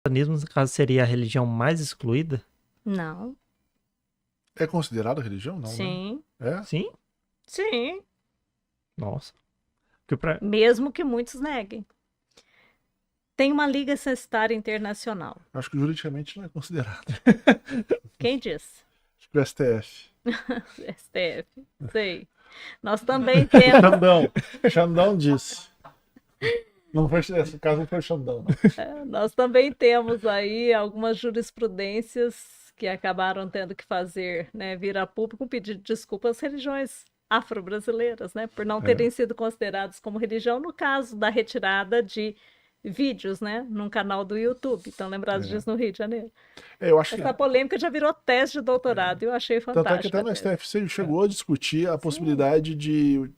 satanismo, no caso, seria a religião mais excluída? Não. É considerado religião? Não, Sim. né? É? Sim? Sim. Nossa. Porque Mesmo que muitos neguem. Tem uma Liga Censtária Internacional. Acho que juridicamente não é considerado. Quem disse? Acho que o STF. STF. Sei. Nós também temos. Xandão disse. Não foi, esse caso não foi o Xandão, não. Nós também temos aí algumas jurisprudências que acabaram tendo que fazer, né, vir a público um pedido de desculpa às religiões afro-brasileiras, né, por não terem sido considerados como religião no caso da retirada de vídeos, né, num canal do YouTube. Estão lembrados disso no Rio de Janeiro? Eu acho Essa polêmica já virou tese de doutorado e eu achei Tanto é que fantástica. até no STF chegou a discutir a possibilidade de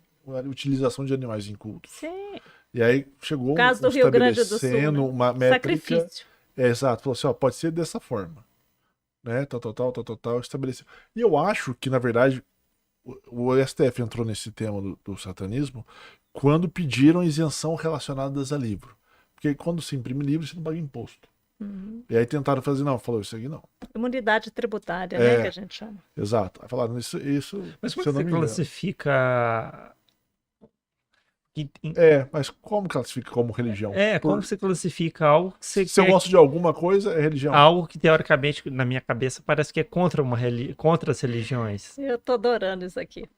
utilização de animais em culto. Sim. E aí chegou O caso do Rio Grande do Sul, estabelecendo né? uma métrica. Sacrifício. Exato, falou assim, ó, pode ser dessa forma. Né? Tal, estabeleceu. E eu acho que, na verdade, o STF entrou nesse tema do satanismo quando pediram isenção relacionadas a livro. Porque quando se imprime livro, você não paga imposto. Uhum. E aí tentaram fazer, não, falou isso aqui não. Imunidade tributária, né, que a gente chama. Exato. Aí falaram, isso Mas como você classifica... mas como classifica como religião? Como você classifica algo que você Se eu gosto de alguma coisa, é religião. Algo que, teoricamente, na minha cabeça, parece que é contra as religiões. Eu tô adorando isso aqui.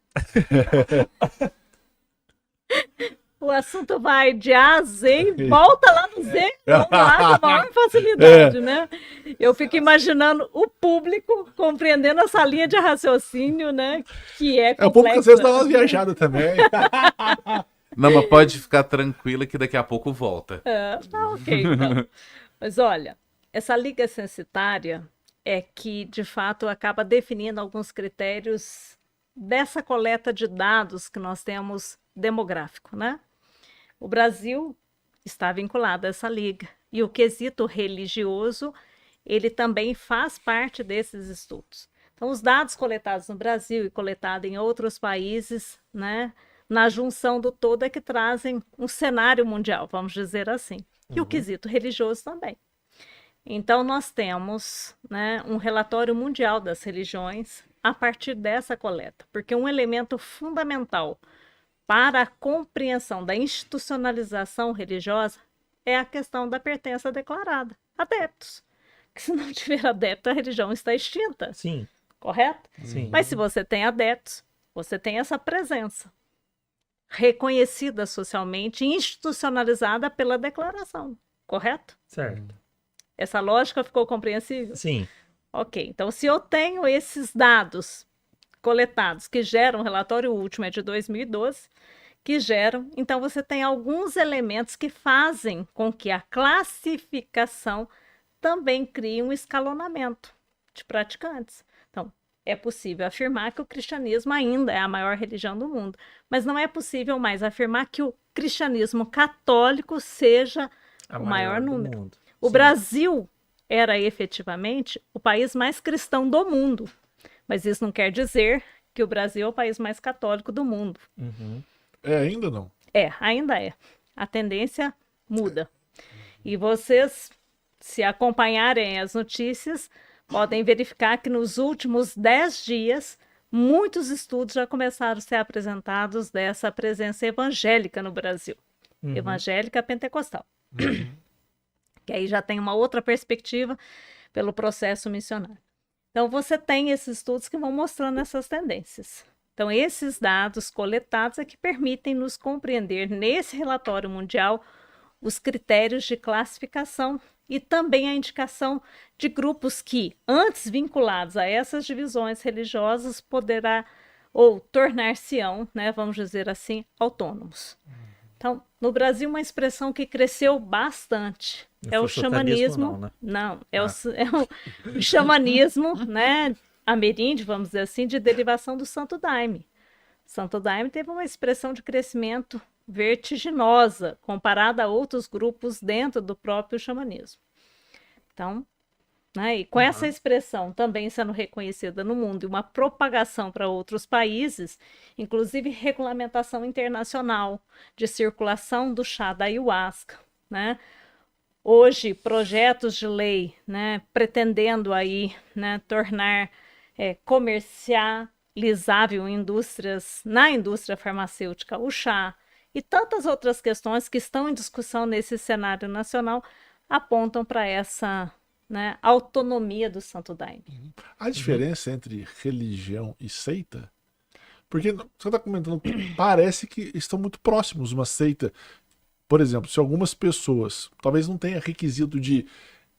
O assunto vai de A a Z e volta lá no Z, vamos lá com a maior facilidade, né? Eu fico imaginando o público compreendendo essa linha de raciocínio, né? Que é complexa. O público às vezes dá uma viajada também. Não, mas pode ficar tranquila que daqui a pouco volta. Ok, então. Mas olha, essa liga censitária é que, de fato, acaba definindo alguns critérios dessa coleta de dados que nós temos demográfico, né? O Brasil está vinculado a essa liga. E o quesito religioso, ele também faz parte desses estudos. Então, os dados coletados no Brasil e coletados em outros países, né, na junção do todo é que trazem um cenário mundial, vamos dizer assim. E o quesito religioso também. Então, nós temos, né, um relatório mundial das religiões a partir dessa coleta, porque um elemento fundamental para a compreensão da institucionalização religiosa é a questão da pertença declarada. Adeptos. Que se não tiver adepto, a religião está extinta. Sim. Correto? Sim. Mas se você tem adeptos, você tem essa presença reconhecida socialmente e institucionalizada pela declaração. Correto? Certo. Essa lógica ficou compreensível? Sim. Ok. Então, se eu tenho esses dados coletados que geram, o relatório último é de 2012, que geram, então você tem alguns elementos que fazem com que a classificação também crie um escalonamento de praticantes. Então, é possível afirmar que o cristianismo ainda é a maior religião do mundo, mas não é possível mais afirmar que o cristianismo católico seja o maior número. O Brasil era efetivamente o país mais cristão do mundo. Mas isso não quer dizer que o Brasil é o país mais católico do mundo. Uhum. Ainda não. Ainda é. A tendência muda. E vocês, se acompanharem as notícias, podem verificar que nos últimos 10 dias, muitos estudos já começaram a ser apresentados dessa presença evangélica no Brasil. Evangélica pentecostal. Que aí já tem uma outra perspectiva pelo processo missionário. Então, você tem esses estudos que vão mostrando essas tendências. Então, esses dados coletados é que permitem nos compreender, nesse relatório mundial, os critérios de classificação e também a indicação de grupos que, antes vinculados a essas divisões religiosas, poderá ou tornar-se-ão, né, vamos dizer assim, autônomos. Então, no Brasil, uma expressão que cresceu bastante é o xamanismo. O xamanismo, né, ameríndio, vamos dizer assim, de derivação do Santo Daime. Santo Daime teve uma expressão de crescimento vertiginosa comparada a outros grupos dentro do próprio xamanismo. Então, né, e com essa expressão também sendo reconhecida no mundo e uma propagação para outros países, inclusive regulamentação internacional de circulação do chá da ayahuasca, né? hoje projetos de lei, né, pretendendo aí, né, tornar comercializável na indústria farmacêutica o chá e tantas outras questões que estão em discussão nesse cenário nacional apontam para essa, né, autonomia do Santo Daime. A diferença entre religião e seita? Porque você está comentando, parece que estão muito próximos uma seita. Por exemplo, se algumas pessoas talvez não tenha requisito de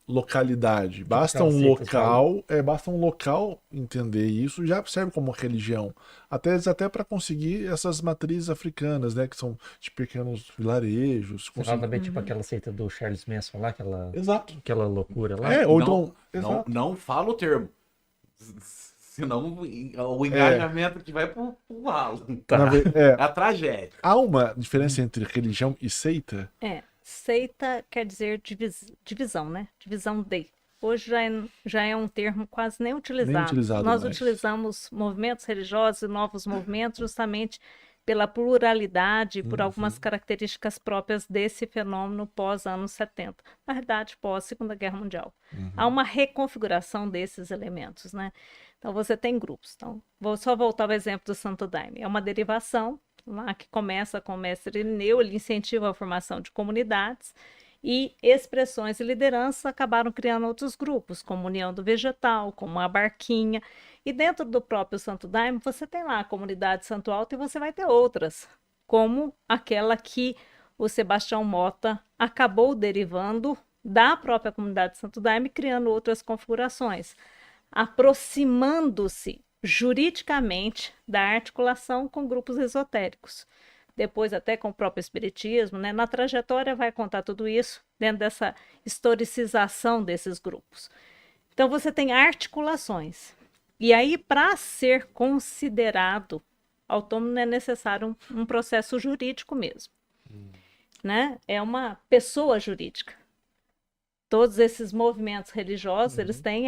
localidade, basta aquelas um seitas basta um local entender isso, já serve como religião. Até para conseguir essas matrizes africanas, né, que são de pequenos vilarejos. Você fala também, tipo, aquela seita do Charles Manson lá, Exato. aquela loucura lá. É, ou Não, então. não, Exato. não fala o termo. Senão o engajamento que vai pro ralo. Tá. É a tragédia. Há uma diferença entre religião e seita? Seita quer dizer divisão, né? Divisão de. Hoje já é um termo quase nem utilizado. Nós mais. utilizamos movimentos religiosos e novos movimentos justamente pela pluralidade, por algumas características próprias desse fenômeno pós-anos 70. Na verdade, pós-Segunda Guerra Mundial. Há uma reconfiguração desses elementos, né? Então, você tem grupos. Então, vou só voltar ao exemplo do Santo Daime. É uma derivação lá que começa com o mestre Irineu, ele incentiva a formação de comunidades e expressões de liderança acabaram criando outros grupos, como União do Vegetal, como a Barquinha. E dentro do próprio Santo Daime, você tem lá a comunidade Santo Alto e você vai ter outras, como aquela que o Sebastião Mota acabou derivando da própria comunidade Santo Daime, criando outras configurações, aproximando-se juridicamente da articulação com grupos esotéricos. Depois até com o próprio espiritismo, né? Na trajetória vai contar tudo isso dentro dessa historicização desses grupos. Então você tem articulações. E aí, para ser considerado autônomo, é necessário um processo jurídico mesmo. Né? É uma pessoa jurídica. Todos esses movimentos religiosos, eles têm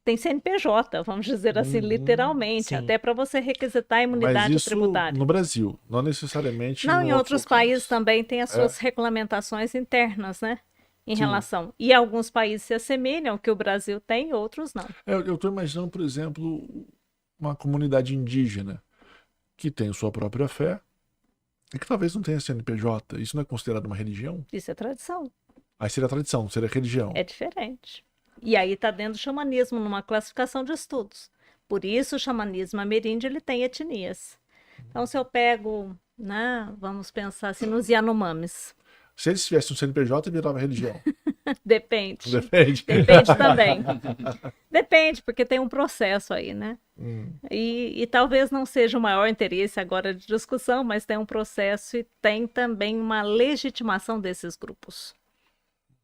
tem CNPJ, vamos dizer assim, literalmente, sim. até para você requisitar a Mas imunidade isso tributária. no Brasil, não necessariamente Não, no em outros locais. países também tem as suas regulamentações internas, né? Em relação. E alguns países se assemelham, que o Brasil tem, outros não. Eu estou imaginando, por exemplo, uma comunidade indígena que tem sua própria fé e que talvez não tenha CNPJ. Isso não é considerado uma religião? Isso é tradição. Aí seria tradição, seria religião. É diferente. E aí está dentro do xamanismo, numa classificação de estudos. Por isso, o xamanismo ameríndio ele tem etnias. Então, se eu pego, né, vamos pensar assim, nos Yanomamis. Se eles tivessem um CNPJ, virava religião. Depende. Depende. Depende também. Depende, porque tem um processo aí, né? E talvez não seja o maior interesse agora de discussão, mas tem um processo e tem também uma legitimação desses grupos.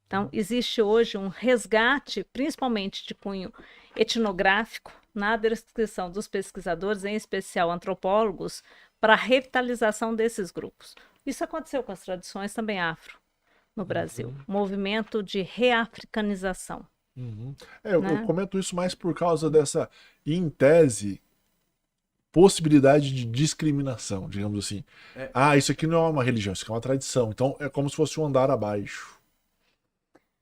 Então, existe hoje um resgate, principalmente de cunho etnográfico, na descrição dos pesquisadores, em especial antropólogos, para a revitalização desses grupos. Isso aconteceu com as tradições também afro no Brasil. Movimento de reafricanização. Eu Né? comento isso mais por causa dessa, em tese, possibilidade de discriminação, digamos assim. Isso aqui não é uma religião, isso aqui é uma tradição. Então, é como se fosse um andar abaixo.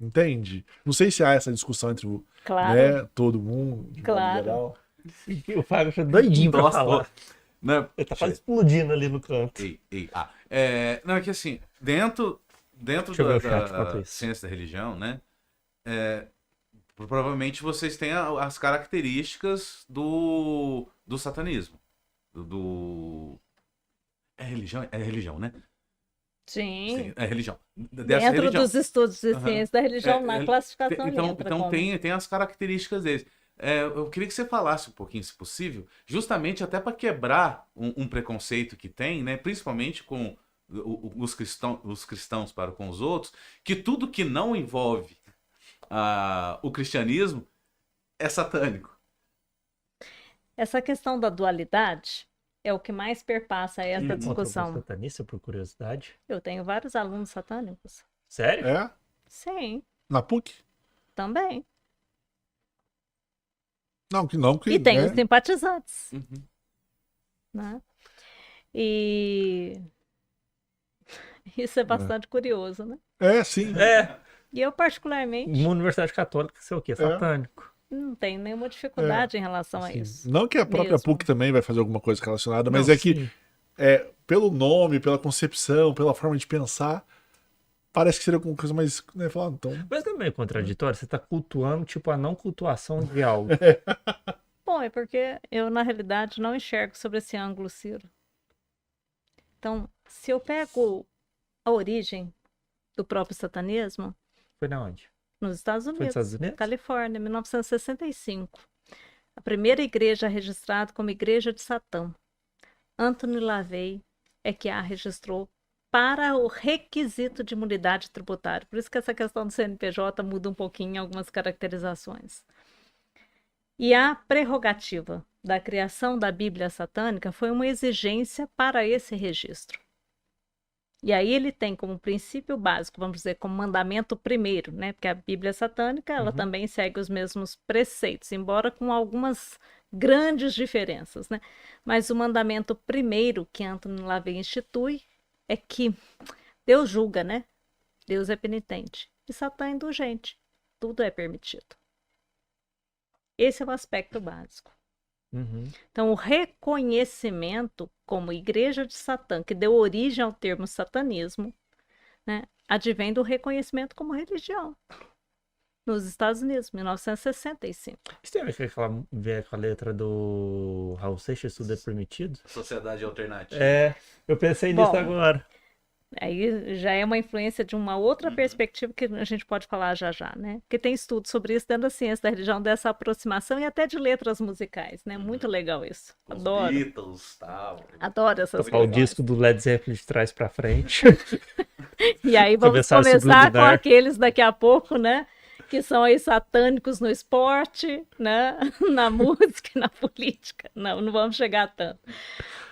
Entende? Não sei se há essa discussão entre Claro. todo mundo, de modo Claro. geral. O Fábio foi doidinho pra Nossa, falar. Não, Ele tá quase explodindo ali no canto. não, é que assim, dentro Deixa eu ver o chat enquanto da isso. ciência da religião, né? Provavelmente vocês têm as características do satanismo. É religião, né? Sim. É religião. Dentro religião. dos estudos de ciência da religião, na classificação ele Então, entra como. tem as características deles. Eu queria que você falasse um pouquinho, se possível, justamente até para quebrar um preconceito que tem, né? Principalmente com os cristãos para com os outros, que tudo que não envolve o cristianismo é satânico. Essa questão da dualidade é o que mais perpassa essa Encontra algum discussão. satanista, por curiosidade? Eu tenho vários alunos satânicos. Sério? É? Sim, Na PUC? também. Não, que E tem né? os simpatizantes. Né? E isso é bastante curioso, né? Sim. E eu, particularmente, Uma universidade católica, sei o quê? Satânico. não tenho nenhuma dificuldade em relação a Sim. isso. Não que a própria Mesmo. PUC também vai fazer alguma coisa relacionada, mas Não, é que sim. pelo nome, pela concepção, pela forma de pensar, parece que seria alguma coisa mais, né, falar, então, Mas não é meio contraditório, você tá cultuando, tipo, a não cultuação de algo. Bom, é porque eu, na realidade, não enxergo sobre esse ângulo, Ciro. Então, se eu pego a origem do próprio satanismo, Foi na onde? nos Estados Foi nos Unidos, Estados Unidos? Califórnia, 1965. A primeira igreja registrada como Igreja de Satã. Anthony LaVey é que a registrou para o requisito de imunidade tributária. Por isso que essa questão do CNPJ muda um pouquinho em algumas caracterizações. E a prerrogativa da criação da Bíblia satânica foi uma exigência para esse registro. E aí ele tem como princípio básico, vamos dizer, como mandamento primeiro, né? Porque a Bíblia satânica, ela também segue os mesmos preceitos, embora com algumas grandes diferenças, né? Mas o mandamento primeiro que Anthony LaVey institui é que Deus julga, né? Deus é penitente e Satã é indulgente. Tudo é permitido. Esse é o aspecto básico. Uhum. Então, o reconhecimento como Igreja de Satã, que deu origem ao termo satanismo, né, advém do reconhecimento como religião. Nos Estados Unidos, 1965. Isso tem a ver com a letra do Raul Seixas, tudo é permitido? Sociedade alternativa. É, eu pensei nisso agora. Aí já é uma influência de uma outra perspectiva que a gente pode falar já já, né? Porque tem estudos sobre isso dentro da ciência da religião, dessa aproximação e até de letras musicais, né? Muito legal isso. Os Adoro. Beatles, tal. Adoro essas Tocar o coisas. disco do Led Zeppelin de trás pra frente. E aí vamos Começar a começar com subliminar. aqueles daqui a pouco, né? Que são aí satânicos no esporte, né? Na música e na política. Não, não vamos chegar a tanto.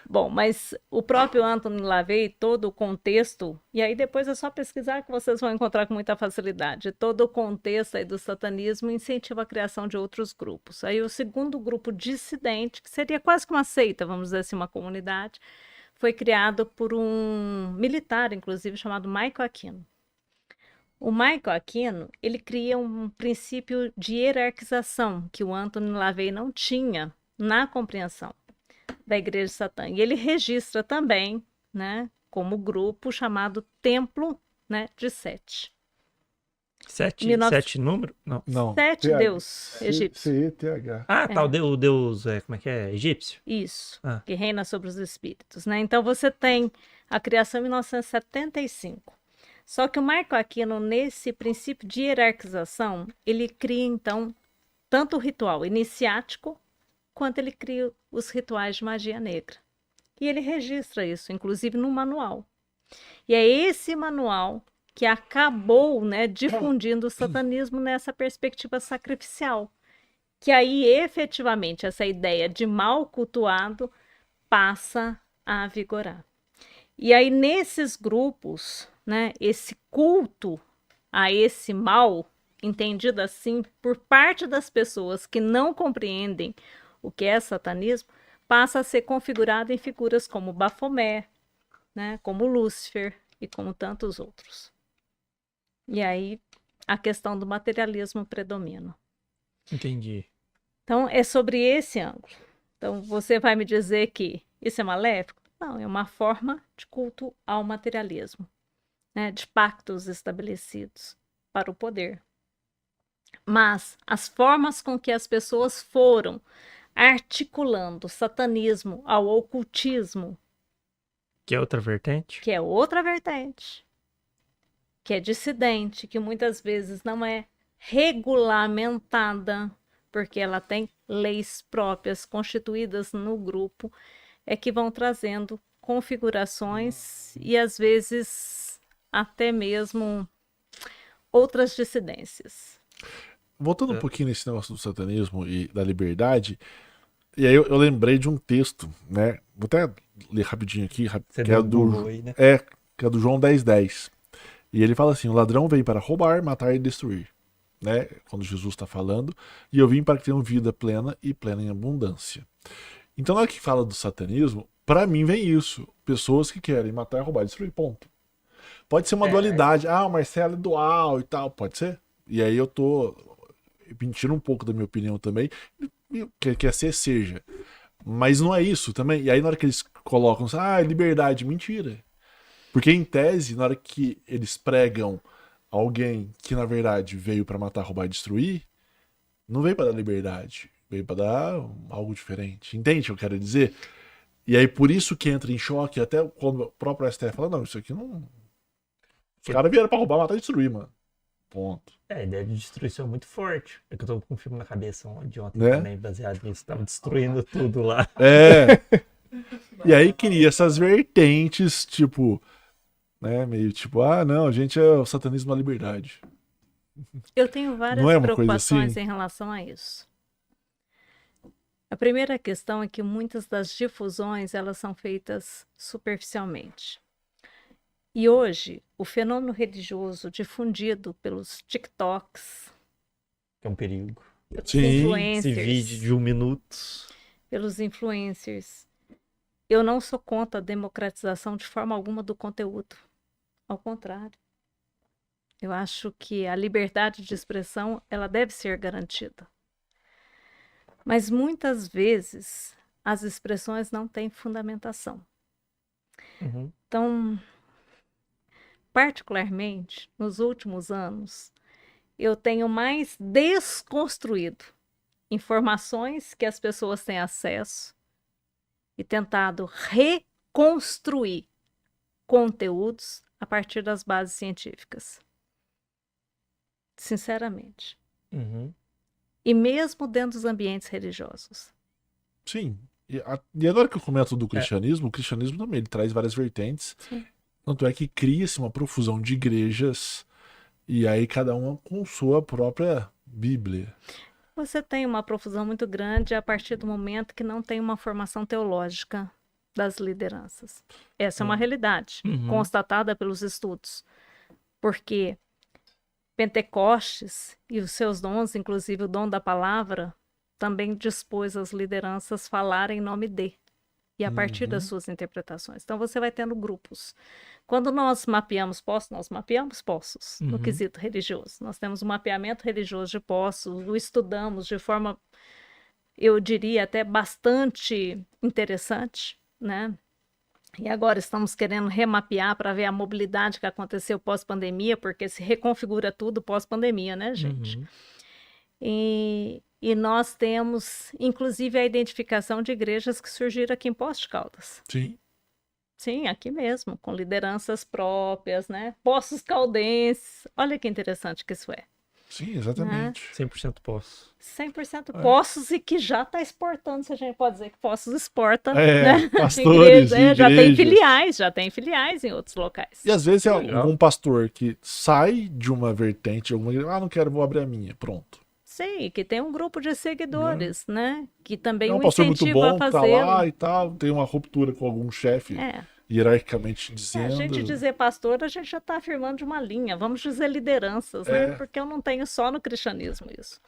Bom, mas o próprio Anthony LaVey, todo o contexto, e aí depois é só pesquisar que vocês vão encontrar com muita facilidade. Todo o contexto aí do satanismo incentiva a criação de outros grupos. Aí o segundo grupo dissidente, que seria quase que uma seita, vamos dizer assim, uma comunidade, foi criado por um militar, inclusive, chamado Michael Aquino. O Michael Aquino, ele cria um princípio de hierarquização que o Anthony LaVey não tinha na compreensão da Igreja de Satã. E ele registra também, né, como grupo chamado Templo, né, de Sete. Sete número? Não. não. Sete deus egípcios. C-E-T-H. Ah, tá, o deus, como é que é? Egípcio? Isso, Ah. que reina sobre os espíritos, né? Então você tem a criação em 1975. Só que o Michael Aquino, nesse princípio de hierarquização, ele cria, então, tanto o ritual iniciático, quanto ele cria os rituais de magia negra. E ele registra isso, inclusive, no manual. E é esse manual que acabou, né, difundindo o satanismo nessa perspectiva sacrificial. Que aí, efetivamente, essa ideia de mal cultuado passa a vigorar. E aí, nesses grupos, né, esse culto a esse mal, entendido assim, por parte das pessoas que não compreendem o que é satanismo, passa a ser configurado em figuras como Bafomé, né, como Lúcifer e como tantos outros. E aí, a questão do materialismo predomina. Entendi. Então, é sobre esse ângulo. Então, você vai me dizer que isso é maléfico? Não, é uma forma de culto ao materialismo, né? De pactos estabelecidos para o poder. Mas as formas com que as pessoas foram articulando o satanismo ao ocultismo, Que é outra vertente? que é outra vertente, que é dissidente, que muitas vezes não é regulamentada, porque ela tem leis próprias constituídas no grupo, é que vão trazendo configurações e às vezes até mesmo outras dissidências. Voltando um pouquinho nesse negócio do satanismo e da liberdade, e aí eu lembrei de um texto, né? Vou até ler rapidinho aqui, Você que deu é um do, Google aí, né? que é do João 10:10. E ele fala assim: o ladrão veio para roubar, matar e destruir. Né? Quando Jesus está falando, e eu vim para que tenham vida plena e plena em abundância. Então, na hora que fala do satanismo, para mim vem isso: pessoas que querem matar, roubar e destruir, ponto. Pode ser uma É. dualidade. Ah, o Marcelo é dual e tal. Pode ser. E aí eu tô mentindo um pouco da minha opinião também. Quer ser, seja. Mas não é isso também. E aí na hora que eles colocam, liberdade, mentira. Porque em tese, na hora que eles pregam alguém que na verdade veio pra matar, roubar e destruir, não veio pra dar liberdade. Veio pra dar algo diferente. Entende o que eu quero dizer? E aí por isso que entra em choque, até quando o próprio STF fala, não, isso aqui não... Os caras vieram pra roubar, matar e destruir, mano. Ponto. A ideia de destruição é muito forte. É que eu tô com um filme na cabeça de ontem Né? também, baseado nisso. Tava destruindo tudo lá. É. E aí cria essas vertentes, tipo, né, meio tipo, não, a gente é o satanismo da liberdade. Eu tenho várias Não é uma coisa preocupações assim? em relação a isso. A primeira questão é que muitas das difusões elas são feitas superficialmente. E hoje, o fenômeno religioso difundido pelos TikToks, Que é um perigo. pelos Sim, Esse influencers, vídeo de 1 minuto. pelos influencers, eu não sou contra a democratização de forma alguma do conteúdo. Ao contrário. Eu acho que a liberdade de expressão ela deve ser garantida. Mas muitas vezes as expressões não têm fundamentação. Uhum. Então, particularmente, nos últimos anos, eu tenho mais desconstruído informações que as pessoas têm acesso e tentado reconstruir conteúdos a partir das bases científicas. Sinceramente. Uhum. E mesmo dentro dos ambientes religiosos. Sim. E agora que eu comento do cristianismo, o cristianismo também ele traz várias vertentes. Sim. Tanto é que cria-se uma profusão de igrejas e aí cada uma com sua própria Bíblia. Você tem uma profusão muito grande a partir do momento que não tem uma formação teológica das lideranças. Essa é uma realidade Uhum. constatada pelos estudos. Porque Pentecostes e os seus dons, inclusive o dom da palavra, também dispôs as lideranças falarem em nome de e a partir das suas interpretações. Então você vai tendo grupos. Quando nós mapeamos poços no Uhum. quesito religioso. Nós temos um mapeamento religioso de poços, o estudamos de forma, eu diria, até bastante interessante, né? E agora estamos querendo remapear para ver a mobilidade que aconteceu pós-pandemia, porque se reconfigura tudo pós-pandemia, né, gente? Uhum. E nós temos, inclusive, a identificação de igrejas que surgiram aqui em Poços de Caldas. Sim. Sim, aqui mesmo, com lideranças próprias, né? Poços caldenses. Olha que interessante que isso é. Sim, exatamente. 100% posso. 100% Poços e que já está exportando, se a gente pode dizer que Poços exporta, É, né? pastores e Já tem filiais em outros locais. E às vezes é Legal. algum pastor que sai de uma vertente, alguma igreja, não quero, vou abrir a minha, pronto. Sim, que tem um grupo de seguidores, né? Que também É o um pastor muito incentiva bom, a tá fazer. lá e tal, tem uma ruptura com algum chefe, hierarquicamente A dizendo. gente dizer pastor, a gente já está afirmando de uma linha. Vamos dizer lideranças, né? Porque eu não tenho só no cristianismo isso.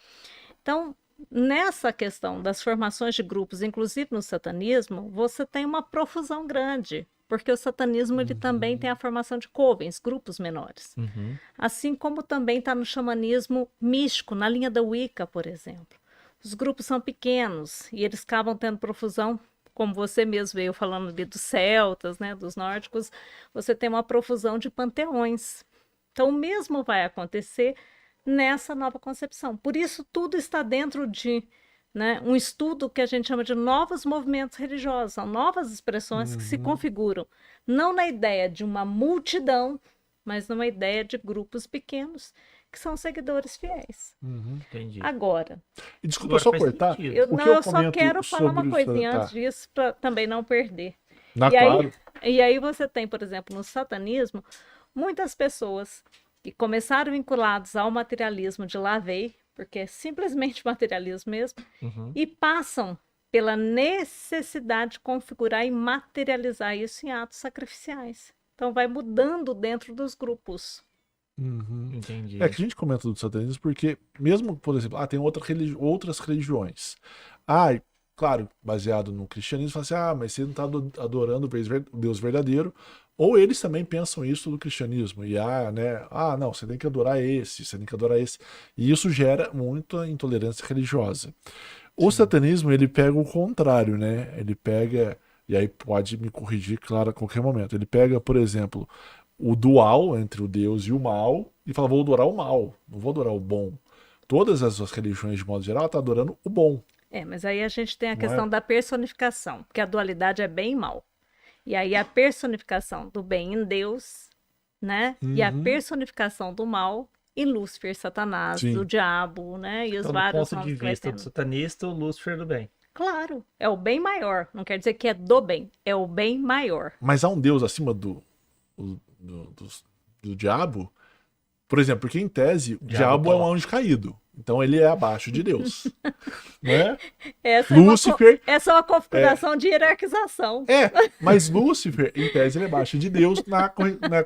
Então, nessa questão das formações de grupos, inclusive no satanismo, você tem uma profusão grande. Porque o satanismo ele também tem a formação de covens, grupos menores. Uhum. Assim como também está no xamanismo místico, na linha da Wicca, por exemplo. Os grupos são pequenos e eles acabam tendo profusão, como você mesmo veio falando ali dos celtas, né, dos nórdicos, você tem uma profusão de panteões. Então, o mesmo vai acontecer nessa nova concepção. Por isso, tudo está dentro de, né, um estudo que a gente chama de novos movimentos religiosos, são novas expressões que se configuram, não na ideia de uma multidão, mas numa ideia de grupos pequenos, que são seguidores fiéis. Entendi. Agora, E desculpa só Agora faz cortar. sentido. eu só comento quero falar uma sobre coisinha tá. antes disso, para também não perder. Na E aí, claro. e aí você tem, por exemplo, no satanismo, muitas pessoas que começaram vinculadas ao materialismo de Lavey, porque é simplesmente materialismo mesmo, Uhum. e passam pela necessidade de configurar e materializar isso em atos sacrificiais. Então vai mudando dentro dos grupos. Entendi. É que a gente comenta do satanismo porque, mesmo, por exemplo, tem outras religiões. Claro, baseado no cristianismo, fala assim, mas você não está adorando o Deus verdadeiro, Ou eles também pensam isso do cristianismo. E né? Não, você tem que adorar esse, você tem que adorar esse. E isso gera muita intolerância religiosa. O satanismo, ele pega o contrário, né? Ele pega, e aí pode me corrigir, claro, a qualquer momento. Ele pega, por exemplo, o dual entre o Deus e o mal e fala, vou adorar o mal, não vou adorar o bom. Todas as religiões, de modo geral, estão adorando o bom. Mas aí a gente tem a Não questão é? da personificação, porque a dualidade é bem e mal. E aí a personificação do bem em Deus, né? E a Uhum. personificação do mal em Lúcifer, Satanás, Sim. o diabo, né? E os Então, do vários ponto de nomes que vai vista do tendo. satanista, o Lúcifer do bem. Claro, é o bem maior. Não quer dizer que é do bem, é o bem maior. Mas há um Deus acima do diabo? Por exemplo, porque em tese, o diabo é um top. anjo caído. Então ele é abaixo de Deus. Né? Essa Lúcifer essa é uma configuração de hierarquização. Mas Lúcifer, em tese, ele é abaixo de Deus na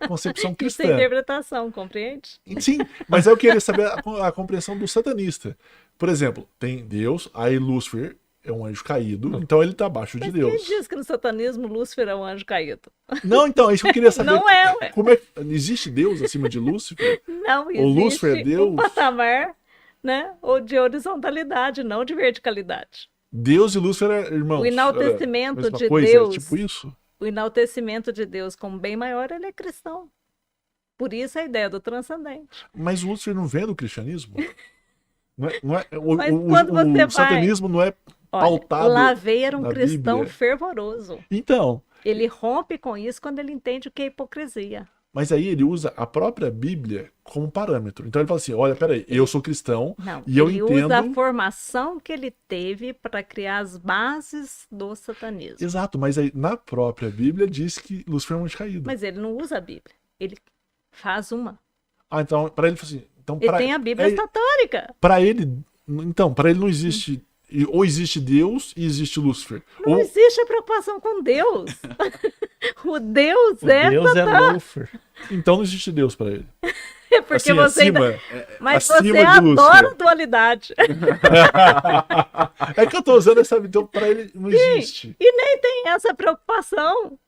concepção Isso é cristã. interpretação, compreende? Sim, mas eu queria saber a compreensão do satanista. Por exemplo, tem Deus, aí Lúcifer é um anjo caído, então ele tá abaixo de Mas Deus. quem diz que no satanismo Lúcifer é um anjo caído? Não, então, é isso que eu queria saber. Não é, ué. Como é que existe Deus acima de Lúcifer? Não O Lúcifer é existe Deus? um patamar, né, ou de horizontalidade, não de verticalidade. Deus e Lúcifer é irmãos. O enaltecimento era a mesma de coisa, Deus. É tipo isso? O enaltecimento de Deus como bem maior, ele é cristão. Por isso a ideia do transcendente. Mas o Lúcifer não vem do cristianismo? Não é, Mas quando você vai- satanismo não é Olha, pautado Lavey era um na cristão Bíblia. fervoroso. Então, Ele rompe com isso quando ele entende o que é hipocrisia. mas aí ele usa a própria Bíblia como parâmetro. Então ele fala assim, olha, peraí, eu sou cristão Não, e eu ele entendo... usa a formação que ele teve para criar as bases do satanismo. Exato, mas aí na própria Bíblia diz que Lúcifer é um anjo caído. Mas ele não usa a Bíblia. Ele faz uma. Então, para ele, assim... Então, Ele tem a Bíblia satânica. Para ele... Então, para ele não existe... Ou existe Deus e existe Lúcifer. Não Ou... existe a preocupação com Deus. O Deus O Deus é Lúcifer. Então não existe Deus para ele. É porque Assim, você acima, ainda... Mas acima você de adora Lúcifer. a dualidade. É que eu tô usando essa... Então, para ele não existe. E nem tem essa preocupação.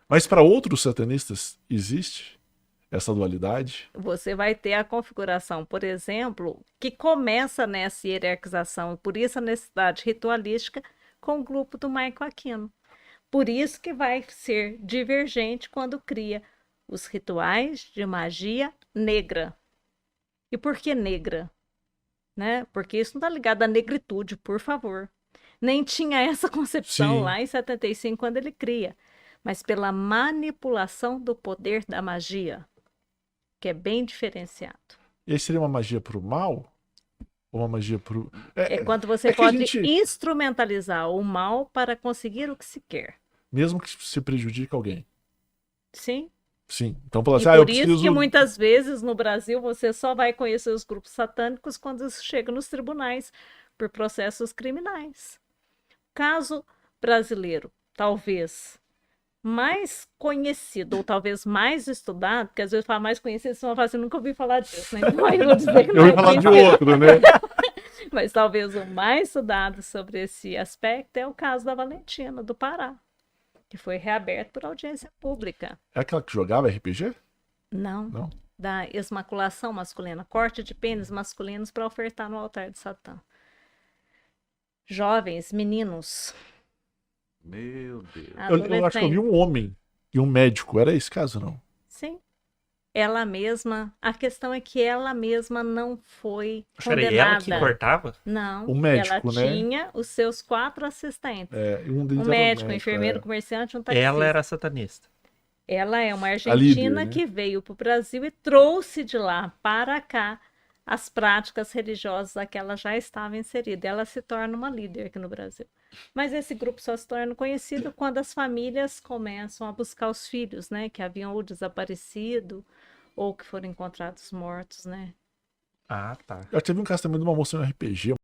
Mas para outros satanistas existe essa dualidade? Você vai ter a configuração, por exemplo, que começa nessa hierarquização, por isso a necessidade ritualística com o grupo do Michael Aquino. Por isso que vai ser divergente quando cria os rituais de magia negra. E por que negra? Né? Porque isso não está ligado à negritude, por favor. Nem tinha essa concepção Sim. lá em 75, quando ele cria. Mas pela manipulação do poder da magia, que é bem diferenciado. E aí seria uma magia pro mal? Ou uma magia pro... É quando você é que a pode gente- instrumentalizar o mal para conseguir o que se quer. Mesmo que se prejudique alguém. Sim? Sim. Então fala E assim, eu por isso preciso... que muitas vezes no Brasil você só vai conhecer os grupos satânicos quando isso chega nos tribunais por processos criminais. Caso brasileiro, talvez mais conhecido ou talvez mais estudado, porque às vezes fala mais conhecido, você vai falar assim, nunca ouvi falar disso, né? Então aí eu vou dizer que Eu não ia é falar de conhecido. outro, né? Mas talvez o mais estudado sobre esse aspecto é o caso da Valentina, do Pará, que foi reaberto por audiência pública. É aquela que jogava RPG? Não, Não. da esmaculação masculina, corte de pênis masculinos para ofertar no altar de Satã. Jovens, meninos, Meu Deus. Eu acho que eu vi um homem e um médico. Era esse caso, não? Sim. Ela mesma, a questão é que ela mesma não foi Peraí, ela que condenada. cortava? Não, O médico, ela né? tinha os seus 4 assistentes. É, um deles Um era médico, um enfermeiro, um comerciante, um taxista. Ela era satanista. Ela é uma líder, argentina né? que veio para o Brasil e trouxe de lá para cá as práticas religiosas a que ela já estava inserida. Ela se torna uma líder aqui no Brasil. Mas esse grupo só se torna conhecido quando as famílias começam a buscar os filhos, né? Que haviam ou desaparecido ou que foram encontrados mortos, né? Ah, tá. Eu teve um caso também de uma moça no RPG,